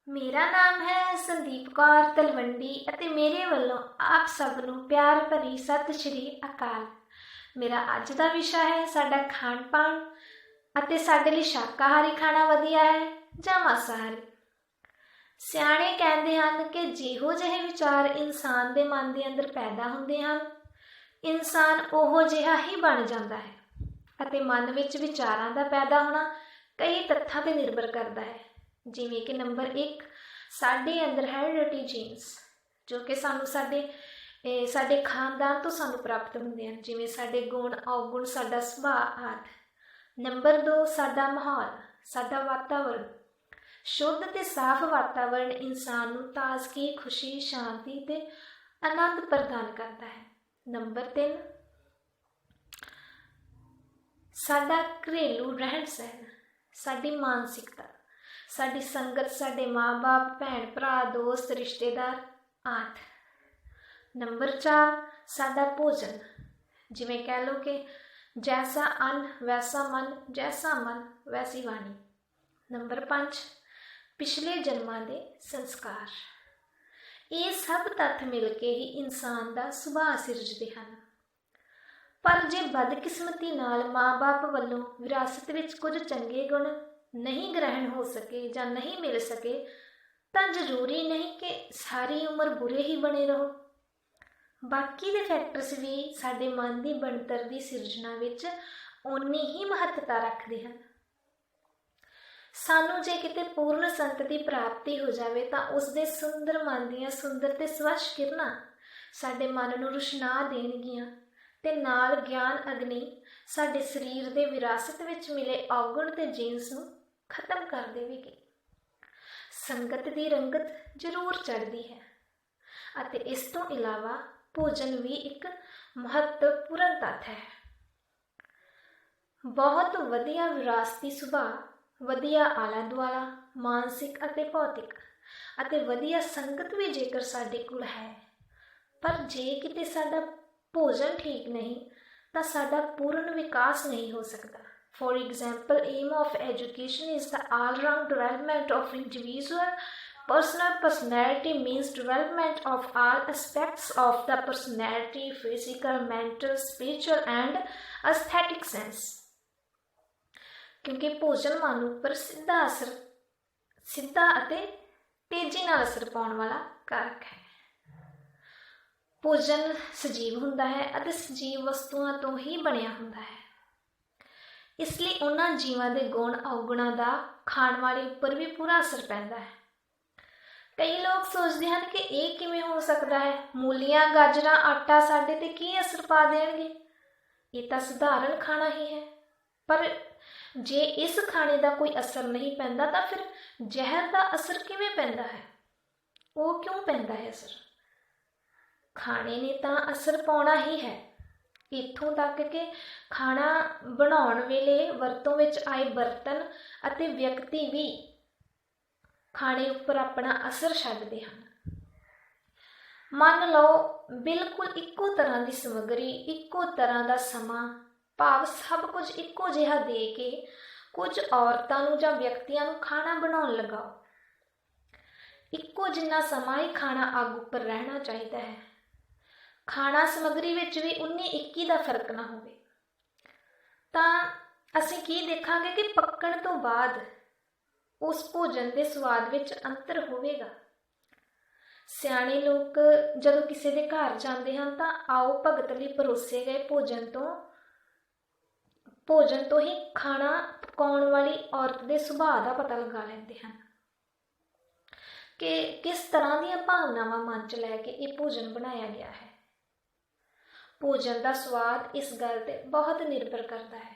ਮੇਰਾ ਨਾਮ ਹੈ ਸੰਦੀਪ ਕੌਰ ਤਲਵੰਡੀ ਅਤੇ ਮੇਰੇ ਵੱਲੋਂ ਆਪ ਸਭ ਨੂੰ ਪਿਆਰ ਭਰੀ ਸਤਿ ਸ਼੍ਰੀ ਅਕਾਲ। ਮੇਰਾ ਅੱਜ ਦਾ ਵਿਸ਼ਾ ਹੈ ਸਾਡਾ ਖਾਣ ਪਾਣ ਅਤੇ ਸਾਡੇ ਲਈ ਸ਼ਾਕਾਹਾਰੀ ਖਾਣਾ ਵਧੀਆ ਹੈ ਜਾਂ ਮਾਸਾਹਾਰੀ। ਸਿਆਣੇ ਕਹਿੰਦੇ ਹਨ ਕਿ ਜਿਹੋ ਜਿਹੇ ਵਿਚਾਰ ਇਨਸਾਨ ਦੇ ਮਨ ਦੇ ਅੰਦਰ ਪੈਦਾ ਹੁੰਦੇ ਹਨ, ਇਨਸਾਨ ਉਹੋ ਜਿਹਾ ਹੀ ਬਣ ਜਾਂਦਾ ਹੈ ਅਤੇ ਮਨ ਵਿੱਚ ਵਿਚਾਰਾਂ ਦਾ ਪੈਦਾ ਹੋਣਾ ਕਈ ਤੱਥਾਂ 'ਤੇ ਨਿਰਭਰ ਕਰਦਾ ਹੈ। ਜਿਵੇਂ ਕਿ ਨੰਬਰ 1, ਸਾਡੇ ਅੰਦਰ ਹੈਰੀਡਿਟੀ ਜੀਨਸ, ਜੋ ਕਿ ਸਾਡੇ ਖਾਨਦਾਨ ਤੋਂ ਸਾਨੂੰ ਪ੍ਰਾਪਤ ਹੁੰਦੇ ਹਨ, ਜਿਵੇਂ ਸਾਡੇ ਗੁਣ ਔਗੁਣ, ਸਾਡਾ ਸੁਭਾਅ ਆਦਿ। ਨੰਬਰ 2, ਸਾਡਾ ਮਾਹੌਲ, ਸਾਡਾ ਵਾਤਾਵਰਣ। ਸ਼ੁੱਧ ਅਤੇ ਸਾਫ਼ ਵਾਤਾਵਰਣ ਇਨਸਾਨ ਨੂੰ ਤਾਜ਼ਗੀ, ਖੁਸ਼ੀ, ਸ਼ਾਂਤੀ ਅਤੇ ਆਨੰਦ ਪ੍ਰਦਾਨ ਕਰਦਾ ਹੈ। ਨੰਬਰ 3, ਸਾਡਾ ਘਰੇਲੂ ਰਹਿਣ ਸਹਿਣ, ਸਾਡੀ ਮਾਨਸਿਕਤਾ, ਸਾਡੀ ਸੰਗਤ, ਸਾਡੇ ਮਾਂ-ਬਾਪ, ਭੈਣ ਭਰਾ, ਦੋਸਤ, ਰਿਸ਼ਤੇਦਾਰ ਆਦਿ। ਨੰਬਰ 4, ਸਾਡਾ ਭੋਜਨ, ਜਿਵੇਂ ਕਹਿ ਲਓ ਕਿ ਜੈਸਾ ਅੰਨ ਵੈਸਾ ਮਨ, ਜੈਸਾ ਮਨ ਵੈਸੀ ਬਾਣੀ। ਨੰਬਰ 5, ਪਿਛਲੇ ਜਨਮਾਂ ਦੇ ਸੰਸਕਾਰ। ਇਹ ਸਭ ਤੱਥ ਮਿਲ ਕੇ ਹੀ ਇਨਸਾਨ ਦਾ ਸੁਭਾਅ ਸਿਰਜਦੇ ਹਨ। ਪਰ ਜੇ ਬਦਕਿਸਮਤੀ ਨਾਲ ਮਾਂ-ਬਾਪ ਵੱਲੋਂ ਵਿਰਾਸਤ ਵਿੱਚ ਕੁਝ ਚੰਗੇ ਗੁਣ ਨਹੀਂ ਗ੍ਰਹਿਣ ਹੋ ਸਕੇ ਜਾਂ ਨਹੀਂ ਮਿਲ ਸਕੇ, ਤਾਂ ਜ਼ਰੂਰੀ ਨਹੀਂ ਕਿ ਸਾਰੀ ਉਮਰ ਬੁਰੇ ਹੀ ਬਣੇ ਰਹੋ। ਬਾਕੀ ਦੇ ਫੈਕਟਰਸ ਵੀ ਸਾਡੇ ਮਨ ਦੀ ਬਣਤਰ ਦੀ ਸਿਰਜਣਾ ਵਿੱਚ ਓਨੀ ਹੀ ਮਹੱਤਤਾ ਰੱਖਦੇ ਹਨ। ਸਾਨੂੰ ਜੇ ਕਿਤੇ ਪੂਰਨ ਸੰਤਤੀ ਪ੍ਰਾਪਤੀ ਹੋ ਜਾਵੇ ਤਾਂ ਉਸ ਦੇ ਸੁੰਦਰ ਮਨ ਦੀਆਂ ਸੁੰਦਰ ਤੇ ਸਵੱਛ ਕਿਰਨਾਂ ਸਾਡੇ ਮਨ ਨੂੰ ਰੁਸ਼ਨਾ ਦੇਣਗੀਆਂ ਤੇ ਨਾਲ ਗਿਆਨ ਅਗਨੀ ਸਾਡੇ ਸਰੀਰ ਦੇ ਵਿਰਾਸਤ ਵਿੱਚ ਮਿਲੇ ਔਗੁਣ ਤੇ ਜੀਨਸ ਨੂੰ ਖਤਮ ਕਰ ਦੇਵੇਗੀ। ਸੰਗਤ ਦੀ ਰੰਗਤ ਜ਼ਰੂਰ ਚੜ੍ਹਦੀ ਹੈ ਅਤੇ ਇਸ ਤੋਂ ਇਲਾਵਾ ਭੋਜਨ ਵੀ ਇੱਕ ਮਹੱਤਵਪੂਰਨ ਤੱਤ ਹੈ। ਬਹੁਤ ਵਧੀਆ ਵਿਰਾਸਤੀ ਸੁਭਾਅ, ਵਧੀਆ ਆਲਾ ਦੁਆਲਾ, ਮਾਨਸਿਕ ਅਤੇ ਭੌਤਿਕ ਅਤੇ ਵਧੀਆ ਸੰਗਤ ਵੀ ਜੇਕਰ ਸਾਡੇ ਕੋਲ ਹੈ, ਪਰ ਜੇ ਕਿਤੇ ਸਾਡਾ ਭੋਜਨ ਠੀਕ ਨਹੀਂ ਤਾਂ ਸਾਡਾ ਪੂਰਨ ਵਿਕਾਸ ਨਹੀਂ ਹੋ ਸਕਦਾ। For example, aim of education is the all-round development of individual personality means development of all aspects of the personality, physical, mental, spiritual and aesthetic sense। ਕਿਉਂਕਿ ਭੋਜਨ ਮਨ ਉੱਪਰ ਸਿੱਧਾ ਅਤੇ ਤੇਜ਼ੀ ਨਾਲ ਅਸਰ ਪਾਉਣ ਵਾਲਾ ਕਾਰਕ ਹੈ। ਭੋਜਨ ਸਜੀਵ ਹੁੰਦਾ ਹੈ ਅਤੇ ਸਜੀਵ ਵਸਤੂਆਂ ਤੋਂ ਹੀ ਬਣਿਆ ਹੁੰਦਾ ਹੈ। ਇਸ ਲਈ ਉਹਨਾਂ ਜੀਵਾਂ ਦੇ ਗੁਣ ਔਗੁਣਾਂ ਦਾ ਖਾਣ ਵਾਲੇ ਉੱਪਰ ਵੀ ਪੂਰਾ ਅਸਰ ਪੈਂਦਾ ਹੈ। ਕਈ ਲੋਕ ਸੋਚਦੇ ਹਨ ਕਿ ਇਹ ਕਿਵੇਂ ਹੋ ਸਕਦਾ ਹੈ, ਮੂਲੀਆਂ, ਗਾਜਰਾਂ, ਆਟਾ ਸਾਡੇ ਤੇ ਕੀ ਅਸਰ ਪਾ ਦੇਣਗੇ, ਇਹ ਤਾਂ ਸਧਾਰਨ ਖਾਣਾ ਹੀ ਹੈ। ਪਰ ਜੇ ਇਸ ਖਾਣੇ ਦਾ ਕੋਈ ਅਸਰ ਨਹੀਂ ਪੈਂਦਾ ਤਾਂ ਫਿਰ ਜ਼ਹਿਰ ਦਾ ਅਸਰ ਕਿਵੇਂ ਪੈਂਦਾ ਹੈ? ਉਹ ਕਿਉਂ ਪੈਂਦਾ ਹੈ ਅਸਰ? ਖਾਣੇ ਨੇ ਤਾਂ ਅਸਰ ਪਾਉਣਾ ਹੀ ਹੈ। ਇੱਥੋਂ ਤੱਕ ਕਿ ਖਾਣਾ ਬਣਾਉਣ ਵੇਲੇ ਵਰਤੋਂ ਵਿੱਚ ਆਏ ਬਰਤਨ ਅਤੇ ਵਿਅਕਤੀ ਵੀ ਖਾਣੇ ਉੱਪਰ ਆਪਣਾ ਅਸਰ ਛੱਡਦੇ ਹਨ। ਮੰਨ ਲਓ ਬਿਲਕੁਲ ਇੱਕੋ ਤਰ੍ਹਾਂ ਦੀ ਸਮੱਗਰੀ, ਇੱਕੋ ਤਰ੍ਹਾਂ ਦਾ ਸਮਾਂ, ਭਾਵ ਸਭ ਕੁਝ ਇੱਕੋ ਜਿਹਾ ਦੇ ਕੇ ਕੁਝ ਔਰਤਾਂ ਨੂੰ ਜਾਂ ਵਿਅਕਤੀਆਂ ਨੂੰ ਖਾਣਾ ਬਣਾਉਣ ਲਗਾਓ। ਇੱਕੋ ਜਿੰਨਾ ਸਮਾਂ ਹੀ ਖਾਣਾ ਅੱਗ ਉੱਪਰ ਰਹਿਣਾ ਚਾਹੀਦਾ ਹੈ। ਖਾਣਾ ਸਮੱਗਰੀ ਵਿੱਚ ਵੀ 19-21 ਦਾ ਫਰਕ ਨਾ ਹੋਵੇ ਤਾਂ ਅਸੀਂ ਕੀ ਦੇਖਾਂਗੇ ਕਿ ਪੱਕਣ ਤੋਂ ਬਾਅਦ ਉਸ ਭੋਜਨ ਦੇ ਸਵਾਦ ਵਿੱਚ ਅੰਤਰ ਹੋਵੇਗਾ। ਸਿਆਣੇ ਲੋਕ ਜਦੋਂ ਕਿਸੇ ਦੇ ਘਰ ਜਾਂਦੇ ਹਨ ਤਾਂ ਆਓ ਭਗਤ ਲਈ ਪਰੋਸੇ ਗਏ ਭੋਜਨ ਤੋਂ ਹੀ ਖਾਣਾ ਪਕਾਉਣ ਵਾਲੀ ਔਰਤ ਦੇ ਸੁਭਾਅ ਦਾ ਪਤਾ ਲਗਾ ਲੈਂਦੇ ਹਨ ਕਿ ਕਿਸ ਤਰ੍ਹਾਂ ਦੀਆਂ ਭਾਵਨਾਵਾਂ ਮਨ 'ਚ ਲੈ ਕੇ ਇਹ ਭੋਜਨ ਬਣਾਇਆ ਗਿਆ ਹੈ। ਭੋਜਨ ਦਾ ਸਵਾਦ ਇਸ ਗੱਲ 'ਤੇ ਬਹੁਤ ਨਿਰਭਰ ਕਰਦਾ ਹੈ,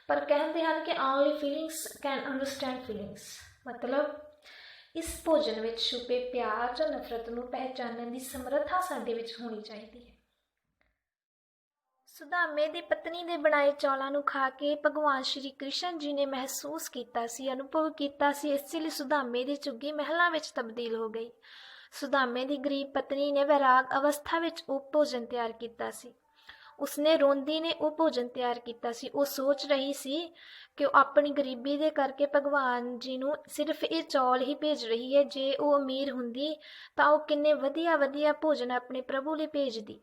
ਪਰ ਕਹਿੰਦੇ ਹਨ ਕਿ only feelings can understand feelings, ਮਤਲਬ ਇਸ ਭੋਜਨ ਵਿੱਚ ਛੁਪੇ ਪਿਆਰ ਜਾਂ ਨਫ਼ਰਤ ਨੂੰ ਪਹਿਚਾਨਣ ਦੀ ਸਮਰੱਥਾ ਸਾਡੇ ਵਿੱਚ ਹੋਣੀ ਚਾਹੀਦੀ ਹੈ। ਸੁਦਾਮੇ ਦੀ ਪਤਨੀ ਦੇ ਬਣਾਏ ਚੌਲਾਂ ਨੂੰ ਖਾ ਕੇ ਭਗਵਾਨ ਸ਼੍ਰੀ ਕ੍ਰਿਸ਼ਨ ਜੀ ਨੇ ਮਹਿਸੂਸ ਕੀਤਾ ਸੀ, ਅਨੁਭਵ ਕੀਤਾ ਸੀ, ਇਸ ਲਈ ਸੁਦਾਮੇ ਦੀ ਝੁੱਗੀ ਮਹਿਲਾਂ ਵਿੱਚ ਤਬਦੀਲ ਹੋ ਗਈ। ਸੁਦਾਮੇ ਦੀ ਗਰੀਬ ਪਤਨੀ ਨੇ ਵੈਰਾਗ ਅਵਸਥਾ ਵਿੱਚ ਉਹ ਭੋਜਨ ਤਿਆਰ ਕੀਤਾ ਸੀ। ਉਸਨੇ ਰੋਂਦੀ ਨੇ ਉਹ ਭੋਜਨ ਤਿਆਰ ਕੀਤਾ ਸੀ। ਉਹ ਸੋਚ ਰਹੀ ਸੀ ਕਿ ਉਹ ਆਪਣੀ ਗਰੀਬੀ ਦੇ ਕਰਕੇ ਭਗਵਾਨ ਜੀ ਨੂੰ ਸਿਰਫ ਇਹ ਚੌਲ ਹੀ ਭੇਜ ਰਹੀ ਹੈ। ਜੇ ਉਹ ਅਮੀਰ ਹੁੰਦੀ ਤਾਂ ਉਹ ਕਿੰਨੇ ਵਧੀਆ ਵਧੀਆ ਭੋਜਨ ਆਪਣੇ ਪ੍ਰਭੂ ਲਈ ਭੇਜਦੀ।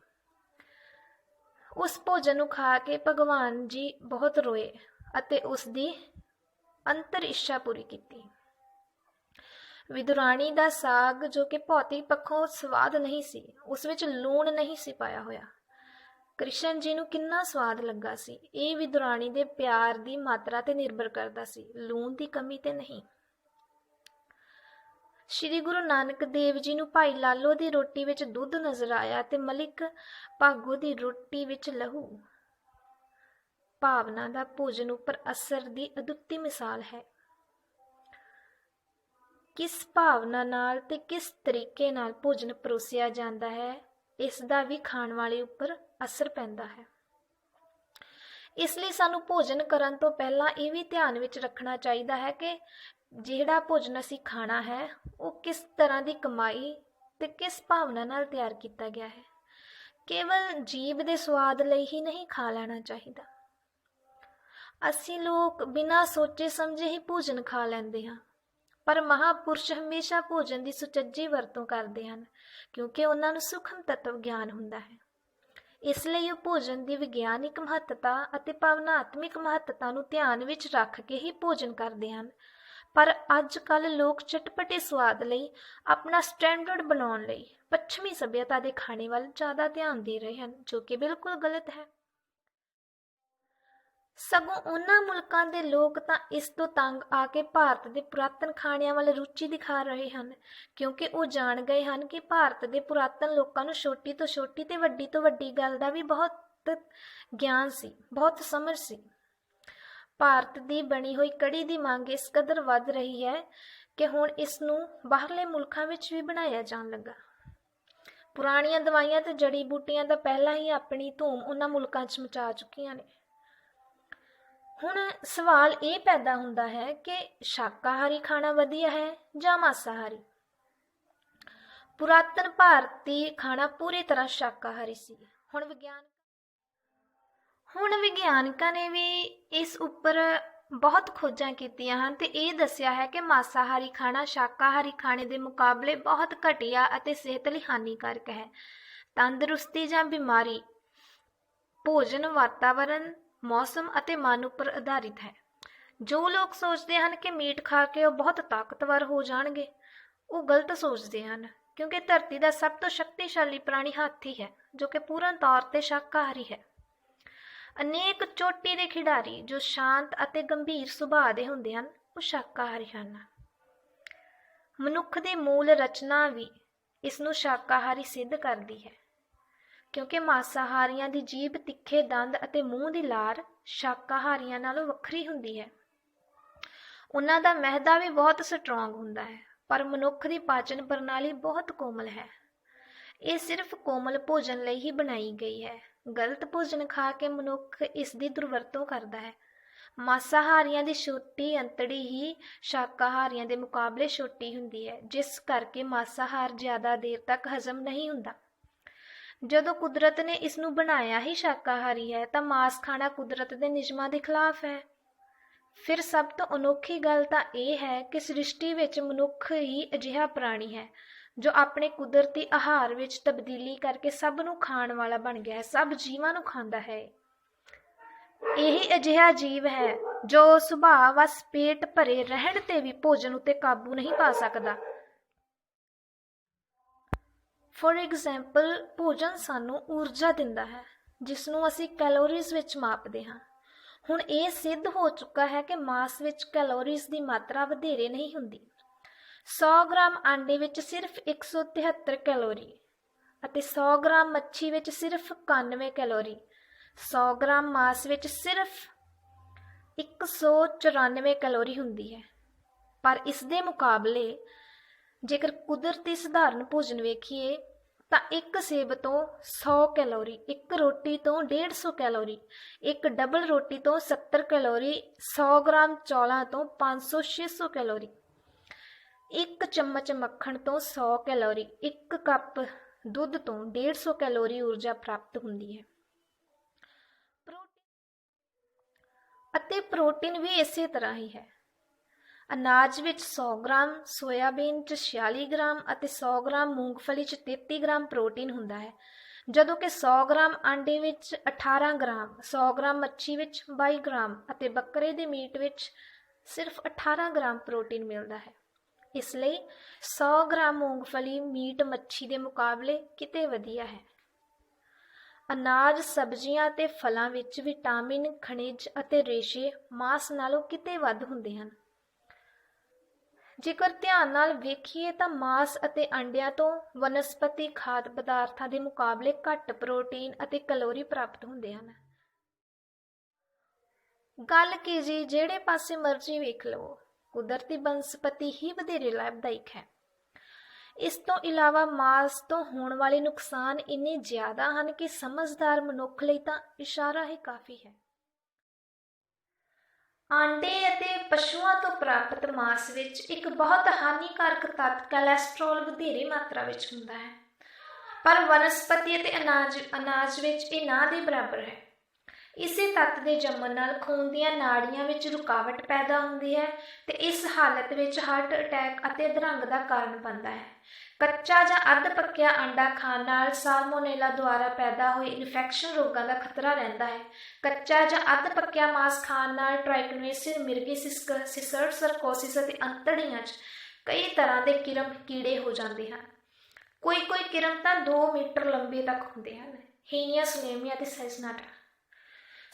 ਉਸ ਭੋਜਨ ਨੂੰ ਖਾ ਕੇ ਭਗਵਾਨ ਜੀ ਬਹੁਤ ਰੋਏ ਅਤੇ ਉਸ ਦੀ ਅੰਤਰ ਇੱਛਾ ਪੂਰੀ ਕੀਤੀ। ਵਿਦੁਰਾਣੀ ਦਾ ਸਾਗ, ਜੋ ਕਿ ਭੌਤਿਕ ਪੱਖੋਂ ਸਵਾਦ ਨਹੀਂ ਸੀ, ਉਸ ਵਿੱਚ ਲੂਣ ਨਹੀਂ ਸੀ ਪਾਇਆ ਹੋਇਆ, ਕ੍ਰਿਸ਼ਨ ਜੀ ਨੂੰ ਕਿੰਨਾ ਸਵਾਦ ਲੱਗਾ ਸੀ। ਇਹ ਵਿਦੁਰਾਣੀ ਦੇ ਪਿਆਰ ਦੀ ਮਾਤਰਾ ਤੇ ਨਿਰਭਰ ਕਰਦਾ ਸੀ, ਲੂਣ ਦੀ ਕਮੀ ਤੇ ਨਹੀਂ। ਸ਼੍ਰੀ ਗੁਰੂ ਨਾਨਕ ਦੇਵ ਜੀ ਨੂੰ ਭਾਈ ਲਾਲੋ ਦੀ ਰੋਟੀ ਵਿੱਚ ਦੁੱਧ ਨਜ਼ਰ ਆਇਆ ਤੇ ਮਲਿਕ ਭਾਗੋ ਦੀ ਰੋਟੀ ਵਿੱਚ ਲਹੂ। ਭਾਵਨਾ ਦਾ ਭੋਜਨ ਉੱਪਰ ਅਸਰ ਦੀ ਅਦੁੱਤੀ ਮਿਸਾਲ ਹੈ। ਕਿਸ ਭਾਵਨਾ ਨਾਲ ਤੇ ਕਿਸ ਤਰੀਕੇ ਨਾਲ ਭੋਜਨ ਪਰੋਸਿਆ ਜਾਂਦਾ ਹੈ, ਇਸ ਦਾ ਵੀ ਖਾਣ ਵਾਲੇ ਉੱਪਰ ਅਸਰ ਪੈਂਦਾ ਹੈ। ਇਸ ਲਈ ਸਾਨੂੰ ਭੋਜਨ ਕਰਨ ਤੋਂ ਪਹਿਲਾਂ ਇਹ ਵੀ ਧਿਆਨ ਵਿੱਚ ਰੱਖਣਾ ਚਾਹੀਦਾ ਹੈ ਕਿ ਜਿਹੜਾ ਭੋਜਨ ਅਸੀਂ ਖਾਣਾ ਹੈ ਉਹ ਕਿਸ ਤਰ੍ਹਾਂ ਦੀ ਕਮਾਈ ਤੇ ਕਿਸ ਭਾਵਨਾ ਨਾਲ ਤਿਆਰ ਕੀਤਾ ਗਿਆ ਹੈ। ਕੇਵਲ ਜੀਭ ਦੇ ਸਵਾਦ ਲਈ ਹੀ ਨਹੀਂ ਖਾ ਲੈਣਾ ਚਾਹੀਦਾ। ਅਸੀਂ ਲੋਕ ਬਿਨਾਂ ਸੋਚੇ ਸਮਝੇ ਹੀ ਭੋਜਨ ਖਾ ਲੈਂਦੇ ਹਾਂ, ਪਰ ਮਹਾਂਪੁਰਸ਼ ਹਮੇਸ਼ਾ ਭੋਜਨ ਦੀ ਸੁਚੱਜੀ ਵਰਤੋਂ ਕਰਦੇ ਹਨ ਕਿਉਂਕਿ ਉਹਨਾਂ ਨੂੰ ਸੂਖਮ ਤੱਤਵ ਗਿਆਨ ਹੁੰਦਾ ਹੈ। ਇਸ ਲਈ ਉਹ ਭੋਜਨ ਦੀ ਵਿਗਿਆਨਿਕ ਮਹੱਤਤਾ ਅਤੇ ਭਾਵਨਾਤਮਿਕ ਮਹੱਤਤਾ ਨੂੰ ਧਿਆਨ ਵਿੱਚ ਰੱਖ ਕੇ ਹੀ ਭੋਜਨ ਕਰਦੇ ਹਨ। ਪਰ ਅੱਜ ਕੱਲ੍ਹ ਲੋਕ ਚਟਪਟੇ ਸਵਾਦ ਲਈ, ਆਪਣਾ ਸਟੈਂਡਰਡ ਬਣਾਉਣ ਲਈ ਪੱਛਮੀ ਸੱਭਿਅਤਾ ਦੇ ਖਾਣੇ ਵੱਲ ਜ਼ਿਆਦਾ ਧਿਆਨ ਦੇ ਰਹੇ ਹਨ, ਜੋ ਕਿ ਬਿਲਕੁਲ ਗਲਤ ਹੈ। ਸਗੋਂ ਉਹਨਾਂ ਮੁਲਕਾਂ ਦੇ ਲੋਕ ਤਾਂ ਇਸ ਤੋਂ ਤੰਗ ਆ ਕੇ ਭਾਰਤ ਦੇ ਪੁਰਾਤਨ ਖਾਣਿਆਂ ਵੱਲ ਰੁਚੀ ਦਿਖਾ ਰਹੇ ਹਨ, ਕਿਉਂਕਿ ਉਹ ਜਾਣ ਗਏ ਹਨ ਕਿ ਭਾਰਤ ਦੇ ਪੁਰਾਤਨ ਲੋਕਾਂ ਨੂੰ ਛੋਟੀ ਤੋਂ ਛੋਟੀ ਤੇ ਵੱਡੀ ਤੋਂ ਵੱਡੀ ਗੱਲ ਦਾ ਵੀ ਬਹੁਤ ਗਿਆਨ ਸੀ, ਬਹੁਤ ਸਮਝ ਸੀ। ਭਾਰਤ ਦੀ ਬਣੀ ਹੋਈ ਕੜੀ ਦੀ ਮੰਗ ਇਸ ਕਦਰ ਵੱਧ ਰਹੀ ਹੈ ਕਿ ਹੁਣ ਇਸ ਨੂੰ ਬਾਹਰਲੇ ਮੁਲਕਾਂ ਵਿੱਚ ਵੀ ਬਣਾਇਆ ਜਾਣ ਲੱਗਾ। ਪੁਰਾਣੀਆਂ ਦਵਾਈਆਂ ਤੇ ਜੜੀ ਬੂਟੀਆਂ ਤਾਂ ਪਹਿਲਾਂ ਹੀ ਆਪਣੀ ਧੂਮ ਉਹਨਾਂ ਮੁਲਕਾਂ 'ਚ ਮਚਾ ਚੁੱਕੀਆਂ ਨੇ। ਹੁਣ ਸਵਾਲ ਇਹ ਪੈਦਾ ਹੁੰਦਾ ਹੈ ਕਿ ਸ਼ਾਕਾਹਾਰੀ ਖਾਣਾ ਵਧੀਆ ਹੈ ਜਾਂ ਮਾਸਾਹਾਰੀ। ਪੁਰਾਤਨ ਭਾਰਤੀ ਖਾਣਾ ਪੂਰੀ ਤਰ੍ਹਾਂ ਸ਼ਾਕਾਹਾਰੀ ਸੀ। ਹੁਣ ਵਿਗਿਆਨਕਾਂ ਨੇ ਵੀ ਇਸ ਉੱਪਰ ਬਹੁਤ ਖੋਜਾਂ ਕੀਤੀਆਂ ਹਨ ਤੇ ਇਹ ਦੱਸਿਆ ਹੈ ਕਿ ਮਾਸਾਹਾਰੀ ਖਾਣਾ ਸ਼ਾਕਾਹਾਰੀ ਖਾਣੇ ਦੇ ਮੁਕਾਬਲੇ ਬਹੁਤ ਘਟੀਆ ਅਤੇ ਸਿਹਤ ਲਈ ਹਾਨੀਕਾਰਕ ਹੈ। ਤੰਦਰੁਸਤੀ ਜਾਂ ਬਿਮਾਰੀ, ਭੋਜਨ, ਵਾਤਾਵਰਣ, ਮੌਸਮ ਅਤੇ ਮਨ ਉੱਪਰ ਆਧਾਰਿਤ ਹੈ। ਜੋ ਲੋਕ ਸੋਚਦੇ ਹਨ ਕਿ ਮੀਟ ਖਾ ਕੇ ਉਹ ਬਹੁਤ ਤਾਕਤਵਰ ਹੋ ਜਾਣਗੇ, ਉਹ ਗਲਤ ਸੋਚਦੇ ਹਨ, ਕਿਉਂਕਿ ਧਰਤੀ ਦਾ ਸਭ ਤੋਂ ਸ਼ਕਤੀਸ਼ਾਲੀ ਪ੍ਰਾਣੀ ਹਾਥੀ ਹੈ, ਜੋ ਕਿ ਪੂਰਨ ਤੌਰ ਤੇ ਸ਼ਾਕਾਹਾਰੀ ਹੈ। ਅਨੇਕ ਚੋਟੀ ਦੇ ਖਿਡਾਰੀ ਜੋ ਸ਼ਾਂਤ ਅਤੇ ਗੰਭੀਰ ਸੁਭਾਅ ਦੇ ਹੁੰਦੇ ਹਨ, ਉਹ ਸ਼ਾਕਾਹਾਰੀ ਹਨ। ਮਨੁੱਖ ਦੀ ਮੂਲ ਰਚਨਾ ਵੀ ਇਸ ਨੂੰ ਸ਼ਾਕਾਹਾਰੀ ਸਿੱਧ ਕਰਦੀ ਹੈ, ਕਿਉਂਕਿ ਮਾਸਾਹਾਰੀਆਂ ਦੀ ਜੀਭ, ਤਿੱਖੇ ਦੰਦ ਅਤੇ ਮੂੰਹ ਦੀ ਲਾਰ ਸ਼ਾਕਾਹਾਰੀਆਂ ਨਾਲੋਂ ਵੱਖਰੀ ਹੁੰਦੀ ਹੈ। ਉਹਨਾਂ ਦਾ ਮਿਹਦਾ ਵੀ ਬਹੁਤ ਸਟਰੋਂਗ ਹੁੰਦਾ ਹੈ, ਪਰ ਮਨੁੱਖ ਦੀ ਪਾਚਨ ਪ੍ਰਣਾਲੀ ਬਹੁਤ ਕੋਮਲ ਹੈ। ਇਹ ਸਿਰਫ ਕੋਮਲ ਭੋਜਨ ਲਈ ਹੀ ਬਣਾਈ ਗਈ ਹੈ। ਗਲਤ ਭੋਜਨ ਖਾ ਕੇ ਮਨੁੱਖ ਇਸ ਦੀ ਦੁਰਵਰਤੋਂ ਕਰਦਾ ਹੈ। ਮਾਸਾਹਾਰੀਆਂ ਦੀ ਛੋਟੀ ਅੰਤੜੀ ਹੀ ਸ਼ਾਕਾਹਾਰੀਆਂ ਦੇ ਮੁਕਾਬਲੇ ਛੋਟੀ ਹੁੰਦੀ ਹੈ, ਜਿਸ ਕਰਕੇ ਮਾਸਾਹਾਰ ਜ਼ਿਆਦਾ ਦੇਰ ਤੱਕ ਹਜ਼ਮ ਨਹੀਂ ਹੁੰਦਾ। ਜਦੋਂ ਕੁਦਰਤ ਨੇ ਇਸ ਨੂੰ ਬਣਾਇਆ ਹੀ ਸ਼ਾਕਾਹਾਰੀ ਹੈ ਤਾਂ ਮਾਸ ਖਾਣਾ ਕੁਦਰਤ ਦੇ ਨਿਯਮਾਂ ਦੇ ਖਿਲਾਫ ਹੈ। ਫਿਰ ਸਭ ਤੋਂ ਅਨੋਖੀ ਗੱਲ ਤਾਂ ਇਹ ਹੈ ਕਿ ਸ੍ਰਿਸ਼ਟੀ ਵਿੱਚ ਮਨੁੱਖ ਹੀ ਅਜਿਹਾ ਪ੍ਰਾਣੀ ਹੈ ਜੋ ਆਪਣੇ ਕੁਦਰਤੀ ਆਹਾਰ ਵਿੱਚ ਤਬਦੀਲੀ ਕਰਕੇ ਸਭ ਨੂੰ ਖਾਣ ਵਾਲਾ ਬਣ ਗਿਆ ਹੈ, ਸਭ ਜੀਵਾਂ ਨੂੰ ਖਾਂਦਾ ਹੈ। ਇਹੀ ਅਜਿਹਾ ਜੀਵ ਹੈ ਜੋ ਸੁਭਾਅ ਵਸ ਪੇਟ ਭਰੇ ਰਹਿਣ ਤੇ ਵੀ ਭੋਜਨ ਉੱਤੇ ਕਾਬੂ ਨਹੀਂ ਪਾ ਸਕਦਾ। ਫॉर ਐਗਜ਼ਾਮਪਲ, ਭੋਜਨ ਸਾਨੂੰ ਊਰਜਾ ਦਿੰਦਾ ਹੈ, ਜਿਸ ਨੂੰ ਅਸੀਂ ਕੈਲੋਰੀਜ਼ ਵਿੱਚ ਮਾਪਦੇ ਹਾਂ। ਹੁਣ ਇਹ ਸਿੱਧ ਹੋ ਚੁੱਕਾ ਹੈ ਕਿ ਮਾਸ ਵਿੱਚ ਕੈਲੋਰੀਜ਼ ਦੀ ਮਾਤਰਾ ਵਧੇਰੇ ਨਹੀਂ ਹੁੰਦੀ। 100 ਗ੍ਰਾਮ ਆਂਡੇ ਵਿੱਚ ਸਿਰਫ 173 ਕੈਲੋਰੀ ਅਤੇ 100 ਗ੍ਰਾਮ ਮੱਛੀ ਵਿੱਚ ਸਿਰਫ 91 ਕੈਲੋਰੀ, 100 ਗ੍ਰਾਮ ਮਾਸ ਵਿੱਚ ਸਿਰਫ 194 ਕੈਲੋਰੀ ਹੁੰਦੀ ਹੈ। ਪਰ ਇਸ ਦੇ ਮੁਕਾਬਲੇ ਜੇਕਰ ਕੁਦਰਤੀ ਸਧਾਰਨ ਭੋਜਨ ਵੇਖੀਏ ਤਾਂ ਇੱਕ ਸੇਬ ਤੋਂ 100 ਕੈਲੋਰੀ, ਇੱਕ ਰੋਟੀ ਤੋਂ 150 ਕੈਲੋਰੀ, ਇੱਕ ਡਬਲ ਰੋਟੀ ਤੋਂ 70 ਕੈਲੋਰੀ, 100 ਗ੍ਰਾਮ ਚੌਲਾਂ ਤੋਂ 500-600 ਕੈਲੋਰੀ, ਇੱਕ ਚਮਚ ਮੱਖਣ ਤੋਂ 100 ਕੈਲੋਰੀ, ਇੱਕ ਕੱਪ ਦੁੱਧ ਤੋਂ 150 ਕੈਲੋਰੀ ਊਰਜਾ ਪ੍ਰਾਪਤ ਹੁੰਦੀ ਹੈ। ਅਤੇ ਪ੍ਰੋਟੀਨ ਵੀ ਇਸੇ ਤਰ੍ਹਾਂ ਹੀ ਹੈ। ਅਨਾਜ ਵਿੱਚ 100 ਗ੍ਰਾਮ, ਸੋਇਆਬੀਨ 'ਚ 46 ਗ੍ਰਾਮ ਅਤੇ 100 ਗ੍ਰਾਮ ਮੂੰਗਫਲੀ 'ਚ 33 ਗ੍ਰਾਮ ਪ੍ਰੋਟੀਨ ਹੁੰਦਾ ਹੈ, ਜਦੋਂ ਕਿ 100 ਗ੍ਰਾਮ ਆਂਡੇ ਵਿੱਚ 18 ਗ੍ਰਾਮ, 100 ਗ੍ਰਾਮ ਮੱਛੀ ਵਿੱਚ 22 ਗ੍ਰਾਮ ਅਤੇ ਬੱਕਰੇ ਦੇ ਮੀਟ ਵਿੱਚ ਸਿਰਫ 18 ਗ੍ਰਾਮ ਪ੍ਰੋਟੀਨ ਮਿਲਦਾ ਹੈ। ਇਸ ਲਈ 100 ਗ੍ਰਾਮ ਮੂੰਗਫਲੀ ਮੀਟ ਮੱਛੀ ਦੇ ਮੁਕਾਬਲੇ ਕਿਤੇ ਵਧੀਆ ਹੈ। ਅਨਾਜ, ਸਬਜ਼ੀਆਂ ਅਤੇ ਫਲਾਂ ਵਿੱਚ ਵਿਟਾਮਿਨ, ਖਣਿਜ ਅਤੇ ਰੇਸ਼ੇ ਮਾਂਸ ਨਾਲੋਂ ਕਿਤੇ ਵੱਧ ਹੁੰਦੇ ਹਨ। ਜੇਕਰ ਧਿਆਨ ਨਾਲ ਵੇਖੀਏ ਤਾਂ ਮਾਂਸ ਅਤੇ ਅੰਡਿਆਂ ਤੋਂ ਵਨਸਪਤੀ ਖਾਦ ਪਦਾਰਥਾਂ ਦੇ ਮੁਕਾਬਲੇ ਘੱਟ ਪ੍ਰੋਟੀਨ ਅਤੇ ਕੈਲੋਰੀ ਪ੍ਰਾਪਤ ਹੁੰਦੇ ਹਨ। ਗੱਲ ਕੀ ਜੀ, ਜਿਹੜੇ ਪਾਸੇ ਮਰਜ਼ੀ ਵੇਖ ਲਵੋ, ਕੁਦਰਤੀ ਬਨਸਪਤੀ ਹੀ ਵਧੇਰੇ ਲਾਭਦਾਇਕ ਹੈ। ਇਸ ਤੋਂ ਇਲਾਵਾ ਮਾਂਸ ਤੋਂ ਹੋਣ ਵਾਲੇ ਨੁਕਸਾਨ ਇੰਨੇ ਜ਼ਿਆਦਾ ਹਨ ਕਿ ਸਮਝਦਾਰ ਮਨੁੱਖ ਲਈ ਤਾਂ ਇਸ਼ਾਰਾ ਹੀ ਕਾਫੀ ਹੈ। ਆਂਡੇ ਅਤੇ ਪਸ਼ੂਆਂ ਤੋਂ ਪ੍ਰਾਪਤ ਮਾਂਸ ਵਿੱਚ ਇੱਕ ਬਹੁਤ ਹਾਨੀਕਾਰਕ ਤੱਤ ਕੋਲੇਸਟ੍ਰੋਲ ਵਧੇਰੇ ਮਾਤਰਾ ਵਿੱਚ ਹੁੰਦਾ ਹੈ, ਪਰ ਵਨਸਪਤੀ ਅਤੇ ਅਨਾਜ ਵਿੱਚ ਇਹ ਨਾ ਦੇ ਬਰਾਬਰ ਹੈ। ਇਸੇ ਤੱਤ ਦੇ ਜੰਮਣ ਨਾਲ ਖੂਨ ਦੀਆਂ ਨਾੜੀਆਂ ਵਿੱਚ ਰੁਕਾਵਟ ਪੈਦਾ ਹੁੰਦੀ ਹੈ ਤੇ ਇਸ ਹਾਲਤ ਵਿੱਚ ਹਾਰਟ ਅਟੈਕ ਅਤੇ ਅਧਰੰਗ ਦਾ ਕਾਰਨ ਬਣਦਾ ਹੈ। ਕੱਚਾ ਜਾਂ ਅੱਧ ਪੱਕਿਆ ਅੰਡਾ ਖਾਣ ਨਾਲ ਸਾਲਮੋਨੇਲਾ ਦੁਆਰਾ ਪੈਦਾ ਹੋਏ ਇਨਫੈਕਸ਼ਨ ਰੋਗਾਂ ਦਾ ਖਤਰਾ ਰਹਿੰਦਾ ਹੈ। ਕੱਚਾ ਜਾਂ ਅੱਧ ਪੱਕਿਆ ਮਾਂਸ ਖਾਣ ਨਾਲ ਟ੍ਰਾਈਕੋਨੋਸਿਸ, ਮਿਰਗੀ, ਸਿਸਟਰ ਸਰਕੋਸਿਸ ਅਤੇ ਅੰਤੜੀਆਂ 'ਚ ਕਈ ਤਰ੍ਹਾਂ ਦੇ ਕਿਰਮ ਕੀੜੇ ਹੋ ਜਾਂਦੇ ਹਨ। ਕੋਈ ਕਿਰਮ ਤਾਂ 2 ਮੀਟਰ ਲੰਬੇ ਤੱਕ ਹੁੰਦੇ ਹਨ। ਹੀਨੀਆ, ਸੁਲੇਮੀਆ ਅਤੇ ਸੈਸਨਾਟਾ।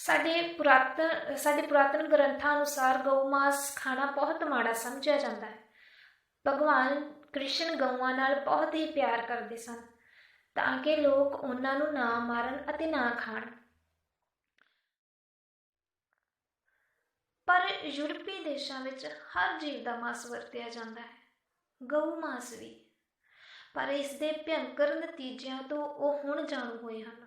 ਸਾਡੇ ਪੁਰਾਤਨ ਗ੍ਰੰਥਾਂ ਅਨੁਸਾਰ ਗਊ ਮਾਂਸ ਖਾਣਾ ਬਹੁਤ ਮਾੜਾ ਸਮਝਿਆ ਜਾਂਦਾ ਹੈ। ਭਗਵਾਨ ਕ੍ਰਿਸ਼ਨ ਗਊਆਂ ਨਾਲ ਬਹੁਤ ਹੀ ਪਿਆਰ ਕਰਦੇ ਸਨ ਤਾਂ ਕਿ ਲੋਕ ਉਹਨਾਂ ਨੂੰ ਨਾ ਮਾਰਨ ਅਤੇ ਨਾ ਖਾਣ। ਪਰ ਯੂਰਪੀ ਦੇਸ਼ਾਂ ਵਿੱਚ ਹਰ ਜੀਵ ਦਾ ਮਾਂਸ ਵਰਤਿਆ ਜਾਂਦਾ ਹੈ, ਗਊ ਮਾਂਸ ਵੀ। ਪਰ ਇਸ ਦੇ ਭਿਅੰਕਰ ਨਤੀਜਿਆਂ ਤੋਂ ਉਹ ਹੁਣ ਜਾਣੂ ਹੋਏ ਹਨ।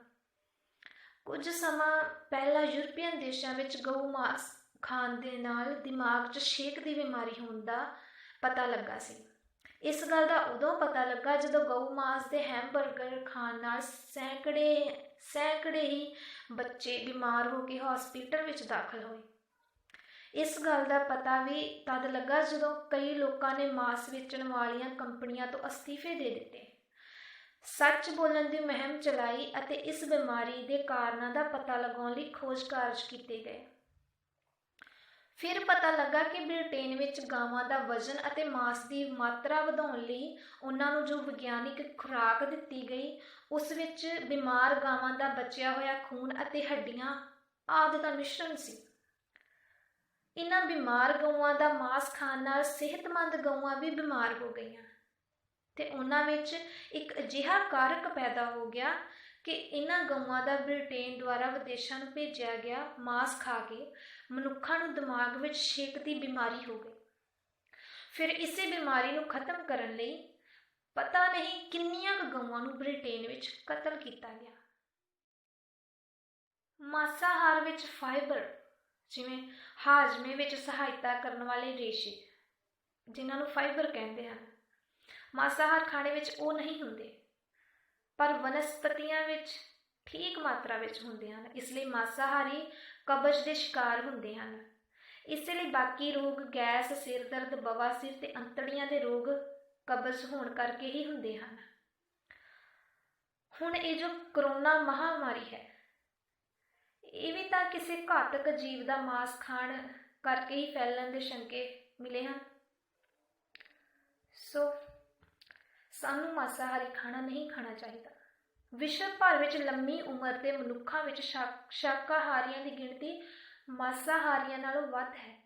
ਕੁਝ ਸਮਾਂ ਪਹਿਲਾਂ ਯੂਰਪੀਅਨ ਦੇਸ਼ਾਂ ਵਿੱਚ ਗਊ ਮਾਂਸ ਖਾਣ ਦੇ ਨਾਲ ਦਿਮਾਗ 'ਚ ਛੇਕ ਦੀ ਬਿਮਾਰੀ ਹੋਣ ਦਾ ਪਤਾ ਲੱਗਾ ਸੀ। ਇਸ ਗੱਲ ਦਾ ਉਦੋਂ ਪਤਾ ਲੱਗਾ ਜਦੋਂ ਗਊ ਮਾਂਸ ਦੇ ਹੈਮਬਰਗਰ ਖਾਣ ਨਾਲ ਸੈਂਕੜੇ ਹੀ ਬੱਚੇ ਬਿਮਾਰ ਹੋ ਕੇ ਹਸਪੀਟਲ ਵਿੱਚ ਦਾਖਲ ਹੋਏ। ਇਸ ਗੱਲ ਦਾ ਪਤਾ ਵੀ ਤਦ ਲੱਗਾ ਜਦੋਂ ਕਈ ਲੋਕਾਂ ਨੇ ਮਾਂਸ ਵੇਚਣ ਵਾਲੀਆਂ ਕੰਪਨੀਆਂ ਤੋਂ ਅਸਤੀਫੇ ਦੇ ਦਿੱਤੇ, ਸੱਚ ਬੋਲਣ ਦੀ ਮੁਹਿੰਮ ਚਲਾਈ ਅਤੇ ਇਸ ਬਿਮਾਰੀ ਦੇ ਕਾਰਨਾਂ ਦਾ ਪਤਾ ਲਗਾਉਣ ਲਈ ਖੋਜ ਕਾਰਜ ਕੀਤੇ ਗਏ। ਫਿਰ ਪਤਾ ਲੱਗਾ ਕਿ ਬ੍ਰਿਟੇਨ ਵਿੱਚ ਗਾਵਾਂ ਦਾ ਵਜ਼ਨ ਅਤੇ ਮਾਂਸ ਦੀ ਮਾਤਰਾ ਵਧਾਉਣ ਲਈ ਉਹਨਾਂ ਨੂੰ ਜੋ ਵਿਗਿਆਨਿਕ ਖੁਰਾਕ ਦਿੱਤੀ ਗਈ, ਉਸ ਵਿੱਚ ਬਿਮਾਰ ਗਾਵਾਂ ਦਾ ਬਚਿਆ ਹੋਇਆ ਖੂਨ ਅਤੇ ਹੱਡੀਆਂ ਆਦਿ ਦਾ ਮਿਸ਼ਰਣ ਸੀ। ਇਹਨਾਂ ਬਿਮਾਰ ਗਊਆਂ ਦਾ ਮਾਂਸ ਖਾਣ ਨਾਲ ਸਿਹਤਮੰਦ ਗਊਆਂ ਵੀ ਬਿਮਾਰ ਹੋ ਗਈਆਂ ਤੇ ਉਹਨਾਂ ਵਿੱਚ ਇੱਕ ਅਜਿਹਾ ਕਾਰਕ ਪੈਦਾ ਹੋ ਗਿਆ ਕਿ ਇਹਨਾਂ ਗਊਆਂ ਦਾ ਬ੍ਰਿਟੇਨ ਦੁਆਰਾ ਵਿਦੇਸ਼ਾਂ ਨੂੰ ਭੇਜਿਆ ਗਿਆ ਮਾਂਸ ਖਾ ਕੇ ਮਨੁੱਖਾਂ ਨੂੰ ਦਿਮਾਗ ਵਿੱਚ ਛੇਕ ਦੀ ਬਿਮਾਰੀ ਹੋ ਗਈ। ਫਿਰ ਇਸੇ ਬਿਮਾਰੀ ਨੂੰ ਖਤਮ ਕਰਨ ਲਈ ਪਤਾ ਨਹੀਂ ਕਿੰਨੀਆਂ ਕੁ ਗਊਆਂ ਨੂੰ ਬ੍ਰਿਟੇਨ ਵਿੱਚ ਕਤਲ ਕੀਤਾ ਗਿਆ। ਮਾਸਾਹਾਰ ਵਿੱਚ ਫਾਈਬਰ, ਜਿਵੇਂ ਹਾਜ਼ਮੇ ਵਿੱਚ ਸਹਾਇਤਾ ਕਰਨ ਵਾਲੇ ਰੇਸ਼ੇ, ਜਿਨ੍ਹਾਂ ਨੂੰ ਫਾਈਬਰ ਕਹਿੰਦੇ ਹਨ, ਮਾਸਾਹਾਰ ਖਾਣੇ ਵਿੱਚ ਉਹ ਨਹੀਂ ਹੁੰਦੇ, ਪਰ ਵਨਸਪਤੀਆਂ ਵਿੱਚ ਠੀਕ ਮਾਤਰਾ ਵਿੱਚ ਹੁੰਦੇ ਹਨ। ਇਸ ਲਈ ਮਾਸਾਹਾਰੀ ਕਬਜ਼ ਦੇ ਸ਼ਿਕਾਰ ਹੁੰਦੇ ਹਨ। ਇਸੇ ਲਈ ਬਾਕੀ ਰੋਗ, ਗੈਸ, ਸਿਰ ਦਰਦ, ਬਵਾਸੀਰ ਤੇ ਅੰਤੜੀਆਂ ਦੇ ਰੋਗ ਕਬਜ਼ ਹੋਣ ਕਰਕੇ ਹੀ ਹੁੰਦੇ ਹਨ। ਹੁਣ ਇਹ ਜੋ ਕਰੋਨਾ ਮਹਾਮਾਰੀ ਹੈ, ਇਹ ਵੀ ਤਾਂ ਕਿਸੇ ਘਾਤਕ ਜੀਵ ਦਾ ਮਾਂਸ ਖਾਣ ਕਰਕੇ ਹੀ ਫੈਲਣ ਦੇ ਸ਼ੰਕੇ ਮਿਲੇ ਹਨ। ਸੋ ਸਾਨੂੰ ਮਾਸਾਹਾਰੀ ਖਾਣਾ ਨਹੀਂ ਖਾਣਾ ਚਾਹੀਦਾ। ਵਿਸ਼ਵ ਭਰ ਵਿੱਚ ਲੰਮੀ ਉਮਰ ਦੇ ਮਨੁੱਖਾਂ ਵਿੱਚ ਸ਼ਾਕਾਹਾਰੀਆਂ ਦੀ ਗਿਣਤੀ ਮਾਸਾਹਾਰੀਆਂ ਨਾਲੋਂ ਵੱਧ ਹੈ।